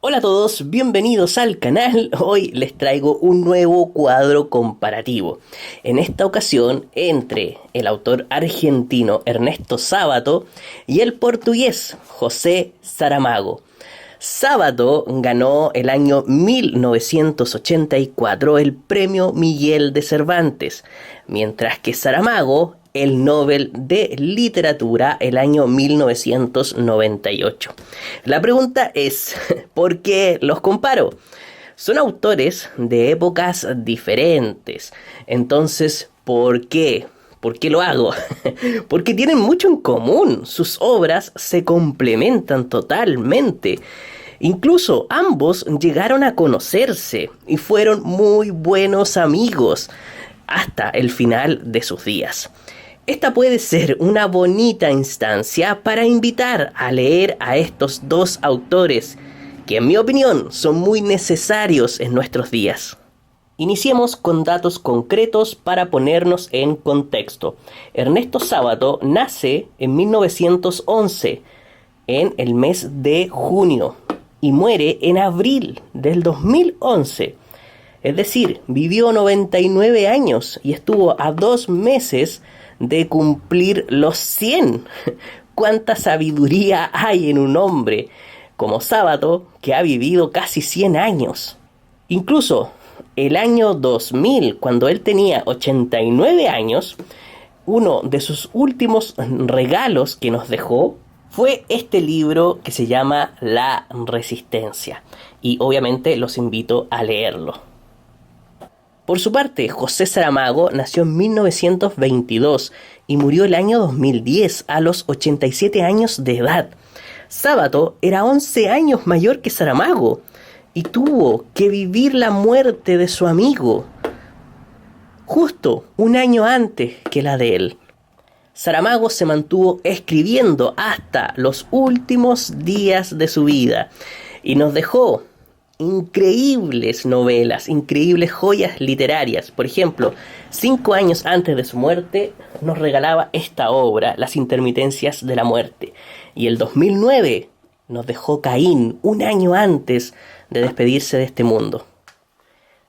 Hola a todos, bienvenidos al canal. Hoy les traigo un nuevo cuadro comparativo. En esta ocasión entre el autor argentino Ernesto Sábato y el portugués José Saramago. Sábato ganó el año 1984 el premio Miguel de Cervantes, mientras que Saramago el Nobel de Literatura el año 1998. La pregunta es, ¿por qué los comparo? Son autores de épocas diferentes, entonces, ¿por qué? ¿Por qué lo hago? Porque tienen mucho en común, sus obras se complementan totalmente. Incluso ambos llegaron a conocerse y fueron muy buenos amigos hasta el final de sus días. Esta puede ser una bonita instancia para invitar a leer a estos dos autores, que en mi opinión son muy necesarios en nuestros días. Iniciemos con datos concretos para ponernos en contexto. Ernesto Sábato nace en 1911, en el mes de junio, y muere en abril del 2011. Es decir, vivió 99 años y estuvo a 2 meses de cumplir los 100. ¿Cuánta sabiduría hay en un hombre como Sábato que ha vivido casi 100 años? Incluso el año 2000, cuando él tenía 89 años, uno de sus últimos regalos que nos dejó fue este libro que se llama La Resistencia. Y obviamente los invito a leerlo. Por su parte, José Saramago nació en 1922 y murió el año 2010 a los 87 años de edad. Sábato era 11 años mayor que Saramago y tuvo que vivir la muerte de su amigo justo un año antes que la de él. Saramago se mantuvo escribiendo hasta los últimos días de su vida y nos dejó increíbles novelas, increíbles joyas literarias. Por ejemplo, 5 años antes de su muerte nos regalaba esta obra, Las intermitencias de la muerte. Y el 2009 nos dejó Caín, un año antes de despedirse de este mundo.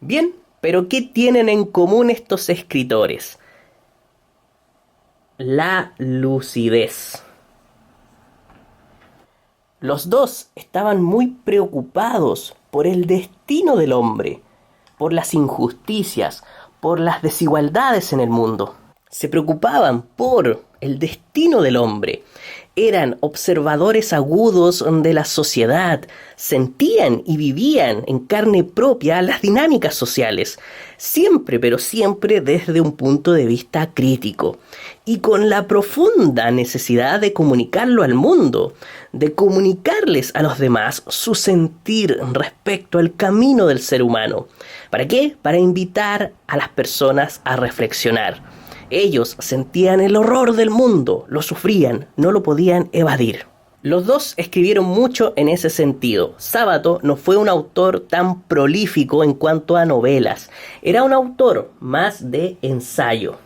Bien, pero ¿qué tienen en común estos escritores? La lucidez. Los dos estaban muy preocupados por el destino del hombre, por las injusticias, por las desigualdades en el mundo. Se preocupaban por el destino del hombre. Eran observadores agudos de la sociedad, sentían y vivían en carne propia las dinámicas sociales, siempre, pero siempre desde un punto de vista crítico, y con la profunda necesidad de comunicarlo al mundo, de comunicarles a los demás su sentir respecto al camino del ser humano. ¿Para qué? Para invitar a las personas a reflexionar. Ellos sentían el horror del mundo, lo sufrían, no lo podían evadir. Los dos escribieron mucho en ese sentido. Sábato no fue un autor tan prolífico en cuanto a novelas. Era un autor más de ensayo.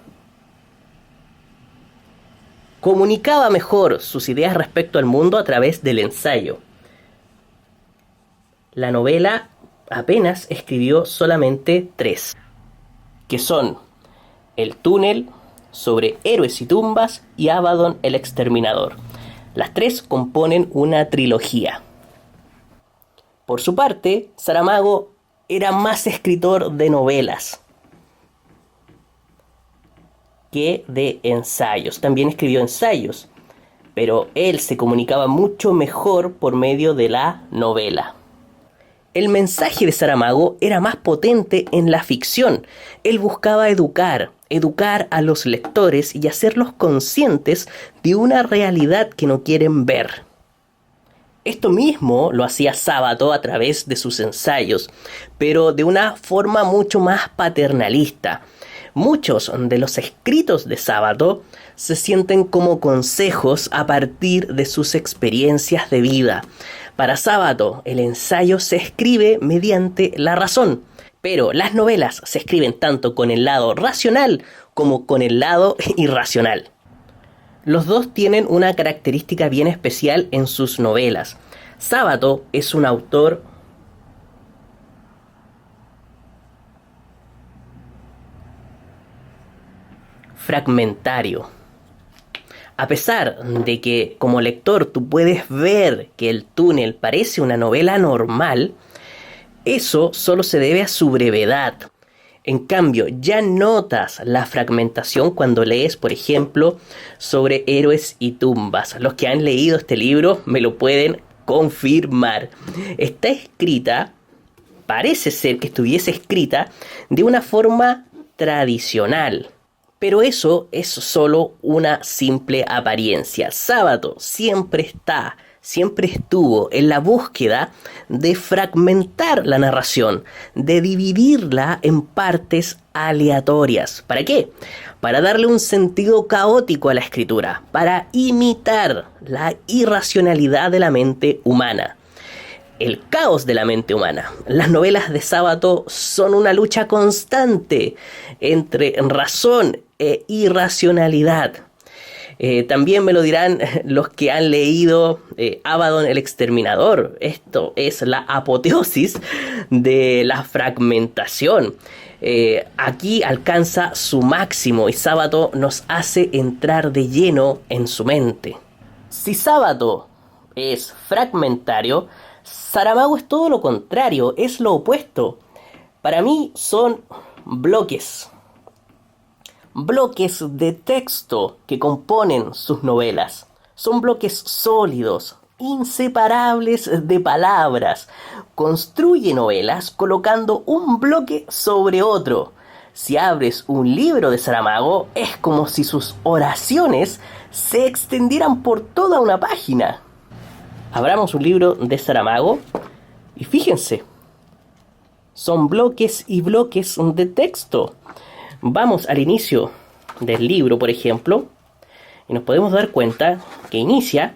Comunicaba mejor sus ideas respecto al mundo a través del ensayo. La novela apenas escribió solamente 3, que son El túnel, Sobre héroes y tumbas y Abaddon el exterminador. Las 3 componen una trilogía. Por su parte, Saramago era más escritor de novelas que de ensayos. También escribió ensayos, pero él se comunicaba mucho mejor por medio de la novela. El mensaje de Saramago era más potente en la ficción. Él buscaba educar a los lectores y hacerlos conscientes de una realidad que no quieren ver. Esto mismo lo hacía Sábato a través de sus ensayos, pero de una forma mucho más paternalista. Muchos de los escritos de Sábato se sienten como consejos a partir de sus experiencias de vida. Para Sábato, el ensayo se escribe mediante la razón, pero las novelas se escriben tanto con el lado racional como con el lado irracional. Los dos tienen una característica bien especial en sus novelas. Sábato es un autor fragmentario. A pesar de que como lector tú puedes ver que el túnel parece una novela normal, eso solo se debe a su brevedad. En cambio, ya notas la fragmentación cuando lees, por ejemplo, sobre héroes y tumbas. Los que han leído este libro me lo pueden confirmar. Está escrita, parece ser que estuviese escrita de una forma tradicional. Pero eso es solo una simple apariencia. Sábato siempre estuvo en la búsqueda de fragmentar la narración, de dividirla en partes aleatorias. ¿Para qué? Para darle un sentido caótico a la escritura, para imitar la irracionalidad de la mente humana. El caos de la mente humana. Las novelas de Sábato son una lucha constante entre razón e irracionalidad. También me lo dirán los que han leído Abaddon el Exterminador. Esto es la apoteosis de la fragmentación. Aquí alcanza su máximo y Sábato nos hace entrar de lleno en su mente. Si Sábato es fragmentario, Saramago es todo lo contrario, es lo opuesto. Para mí son bloques de texto que componen sus novelas. Son bloques sólidos, inseparables de palabras. Construye novelas colocando un bloque sobre otro. Si abres un libro de Saramago, es como si sus oraciones se extendieran por toda una página. Abramos un libro de Saramago y fíjense, son bloques y bloques de texto. Vamos al inicio del libro, por ejemplo, y nos podemos dar cuenta que inicia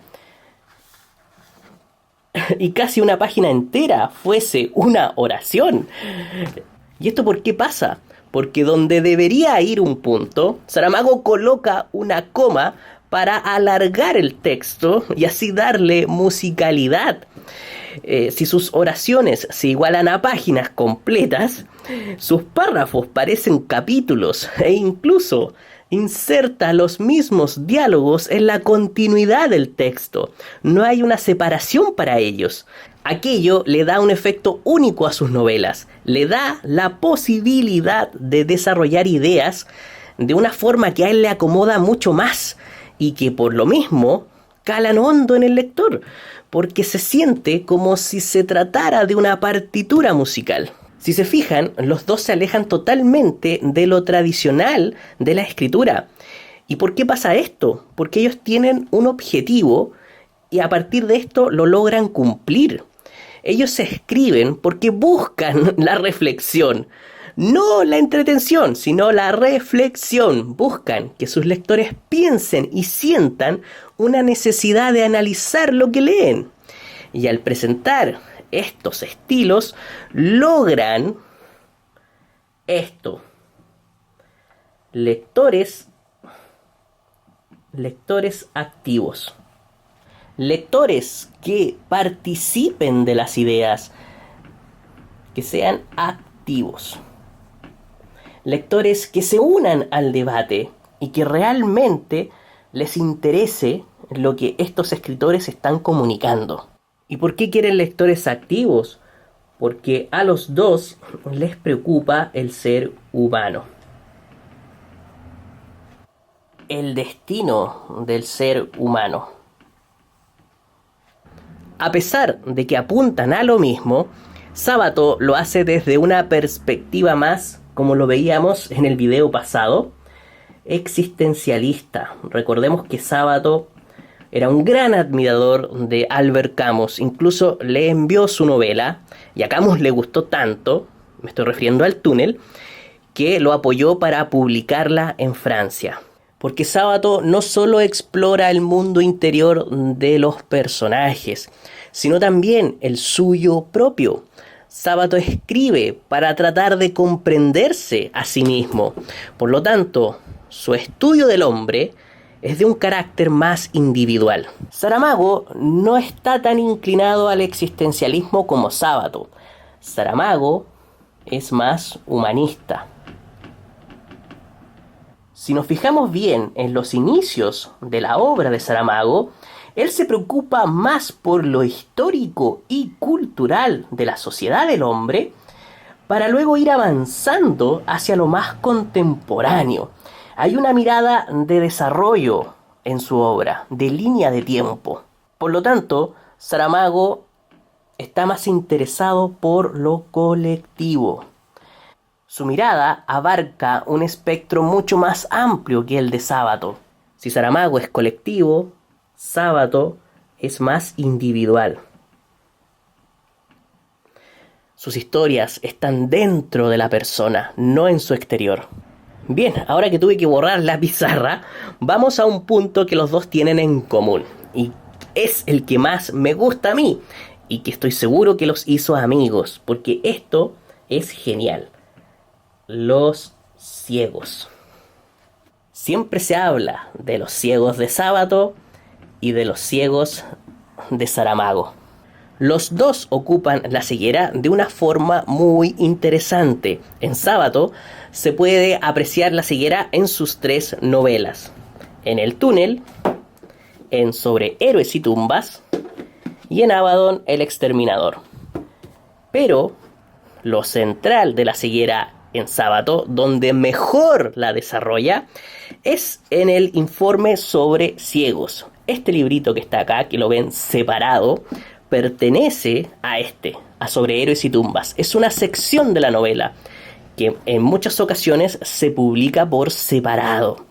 y casi una página entera fuese una oración. ¿Y esto por qué pasa? Porque donde debería ir un punto, Saramago coloca una coma para alargar el texto y así darle musicalidad. Si sus oraciones se igualan a páginas completas, sus párrafos parecen capítulos e incluso inserta los mismos diálogos en la continuidad del texto. No hay una separación para ellos. Aquello le da un efecto único a sus novelas, le da la posibilidad de desarrollar ideas de una forma que a él le acomoda mucho más y que por lo mismo calan hondo en el lector, porque se siente como si se tratara de una partitura musical. Si se fijan, los dos se alejan totalmente de lo tradicional de la escritura. ¿Y por qué pasa esto? Porque ellos tienen un objetivo y a partir de esto lo logran cumplir. Ellos se escriben porque buscan la reflexión. No la entretención, sino la reflexión. Buscan que sus lectores piensen y sientan una necesidad de analizar lo que leen. Y al presentar estos estilos, logran esto. Lectores activos. Lectores que participen de las ideas, que sean activos. Lectores que se unan al debate y que realmente les interese lo que estos escritores están comunicando. ¿Y por qué quieren lectores activos? Porque a los dos les preocupa el ser humano. El destino del ser humano. A pesar de que apuntan a lo mismo, Sábato lo hace desde una perspectiva más, como lo veíamos en el video pasado, existencialista. Recordemos que Sábato era un gran admirador de Albert Camus, incluso le envió su novela, y a Camus le gustó tanto, me estoy refiriendo al Túnel, que lo apoyó para publicarla en Francia. Porque Sábato no solo explora el mundo interior de los personajes, sino también el suyo propio. Sábato escribe para tratar de comprenderse a sí mismo. Por lo tanto, su estudio del hombre es de un carácter más individual. Saramago no está tan inclinado al existencialismo como Sábato. Saramago es más humanista. Si nos fijamos bien en los inicios de la obra de Saramago, él se preocupa más por lo histórico y cultural de la sociedad del hombre, para luego ir avanzando hacia lo más contemporáneo. Hay una mirada de desarrollo en su obra, de línea de tiempo. Por lo tanto, Saramago está más interesado por lo colectivo. Su mirada abarca un espectro mucho más amplio que el de Sábato. Si Saramago es colectivo, Sábato es más individual. Sus historias están dentro de la persona, no en su exterior. Bien, ahora que tuve que borrar la pizarra, vamos a un punto que los dos tienen en común. Y es el que más me gusta a mí. Y que estoy seguro que los hizo amigos. Porque esto es genial. Los ciegos. Siempre se habla de los ciegos de Sábato y de los ciegos de Saramago. Los dos ocupan la ceguera de una forma muy interesante. En Sábato se puede apreciar la ceguera en sus 3 novelas. En El túnel, en Sobre héroes y tumbas y en Abaddon el exterminador. Pero lo central de la ceguera en Sábato, donde mejor la desarrolla, es en el informe sobre ciegos. Este librito que está acá, que lo ven separado, pertenece a Sobre héroes y tumbas. Es una sección de la novela que en muchas ocasiones se publica por separado.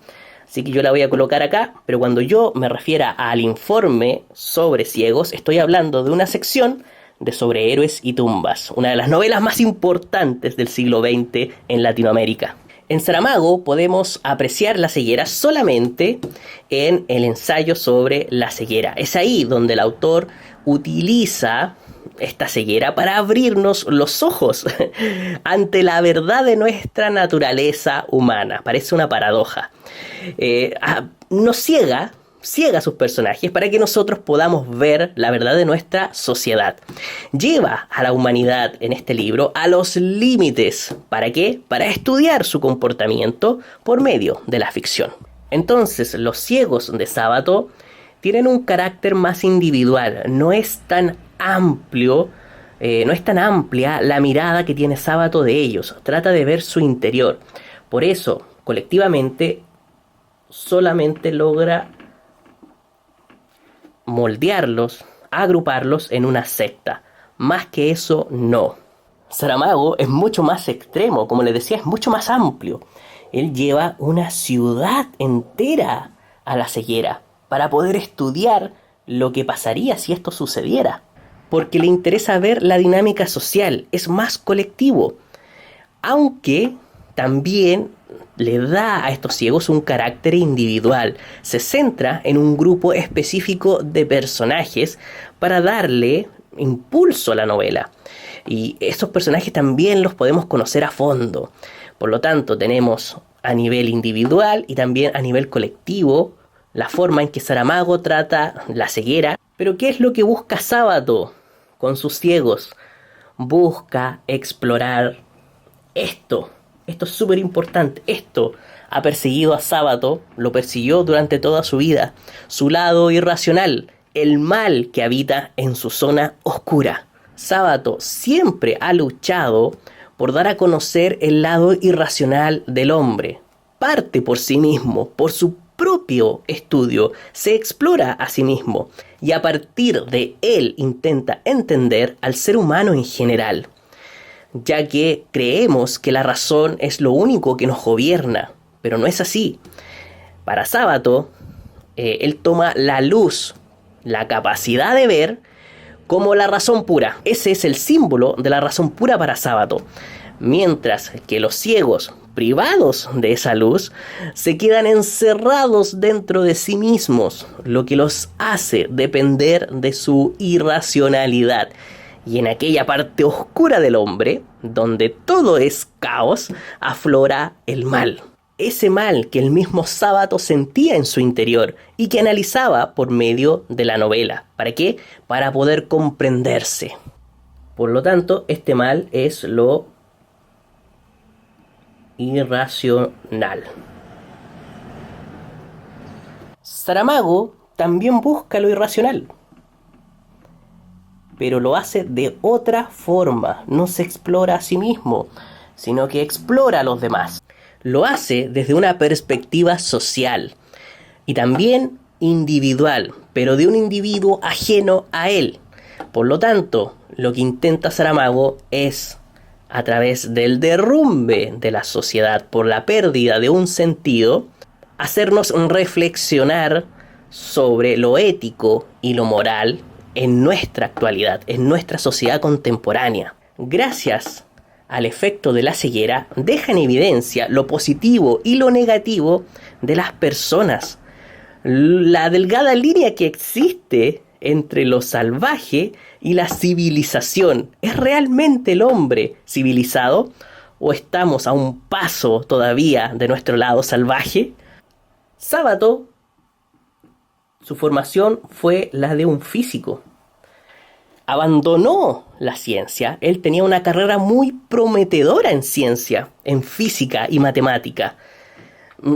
Así que yo la voy a colocar acá, pero cuando yo me refiera al informe sobre ciegos, estoy hablando de una sección de Sobre héroes y tumbas, una de las novelas más importantes del siglo XX en Latinoamérica. En Saramago podemos apreciar la ceguera solamente en el ensayo sobre la ceguera. Es ahí donde el autor utiliza esta ceguera para abrirnos los ojos ante la verdad de nuestra naturaleza humana. Parece una paradoja. Nos ciega a sus personajes para que nosotros podamos ver la verdad de nuestra sociedad. Lleva a la humanidad en este libro a los límites. ¿Para qué? Para estudiar su comportamiento por medio de la ficción. Entonces, los ciegos de Sábato tienen un carácter más individual. No es tan amplio, no es tan amplia la mirada que tiene Sábato de ellos. Trata de ver su interior. Por eso, colectivamente, solamente logra moldearlos, agruparlos en una secta. Más que eso, no. Saramago es mucho más extremo, como les decía, es mucho más amplio. Él lleva una ciudad entera a la ceguera para poder estudiar lo que pasaría si esto sucediera. Porque le interesa ver la dinámica social, es más colectivo. Aunque también le da a estos ciegos un carácter individual. Se centra en un grupo específico de personajes para darle impulso a la novela. Y estos personajes también los podemos conocer a fondo. Por lo tanto, tenemos a nivel individual y también a nivel colectivo la forma en que Saramago trata la ceguera. Pero ¿qué es lo que busca Sábato con sus ciegos? Busca explorar esto. Esto es súper importante. Esto ha perseguido a Sábato, lo persiguió durante toda su vida. Su lado irracional, el mal que habita en su zona oscura. Sábato siempre ha luchado por dar a conocer el lado irracional del hombre. Parte por sí mismo, por su propio estudio, se explora a sí mismo y a partir de él intenta entender al ser humano en general, ya que creemos que la razón es lo único que nos gobierna, pero no es así. Para Sábato, él toma la luz, la capacidad de ver, como la razón pura. Ese es el símbolo de la razón pura para Sábato. Mientras que los ciegos, privados de esa luz, se quedan encerrados dentro de sí mismos, lo que los hace depender de su irracionalidad. Y en aquella parte oscura del hombre, donde todo es caos, aflora el mal. Ese mal que el mismo Sábato sentía en su interior y que analizaba por medio de la novela. ¿Para qué? Para poder comprenderse. Por lo tanto, este mal es lo irracional. Saramago también busca lo irracional, pero lo hace de otra forma. No se explora a sí mismo, sino que explora a los demás. Lo hace desde una perspectiva social y también individual, pero de un individuo ajeno a él. Por lo tanto, lo que intenta Saramago es, a través del derrumbe de la sociedad por la pérdida de un sentido, hacernos reflexionar sobre lo ético y lo moral en nuestra actualidad, en nuestra sociedad contemporánea. Gracias al efecto de la ceguera, deja en evidencia lo positivo y lo negativo de las personas. La delgada línea que existe entre lo salvaje y la civilización. ¿Es realmente el hombre civilizado o estamos a un paso todavía de nuestro lado salvaje? Sábato, su formación fue la de un físico. Abandonó la ciencia. Él tenía una carrera muy prometedora en ciencia, en física y matemática.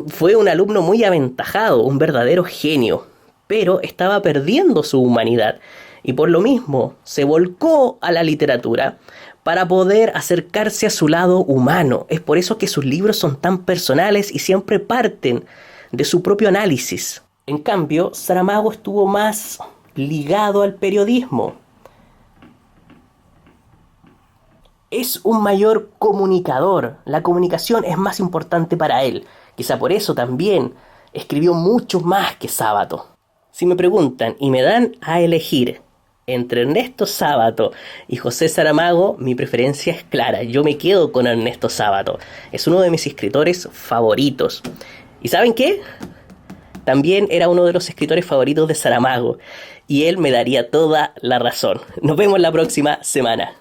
Fue un alumno muy aventajado, un verdadero genio, pero estaba perdiendo su humanidad y por lo mismo se volcó a la literatura para poder acercarse a su lado humano. Es por eso que sus libros son tan personales y siempre parten de su propio análisis. En cambio, Saramago estuvo más ligado al periodismo. Es un mayor comunicador. La comunicación es más importante para él. Quizá por eso también escribió mucho más que Sábato. Si me preguntan y me dan a elegir entre Ernesto Sábato y José Saramago, mi preferencia es clara. Yo me quedo con Ernesto Sábato. Es uno de mis escritores favoritos. ¿Y saben qué? También era uno de los escritores favoritos de Saramago. Y él me daría toda la razón. Nos vemos la próxima semana.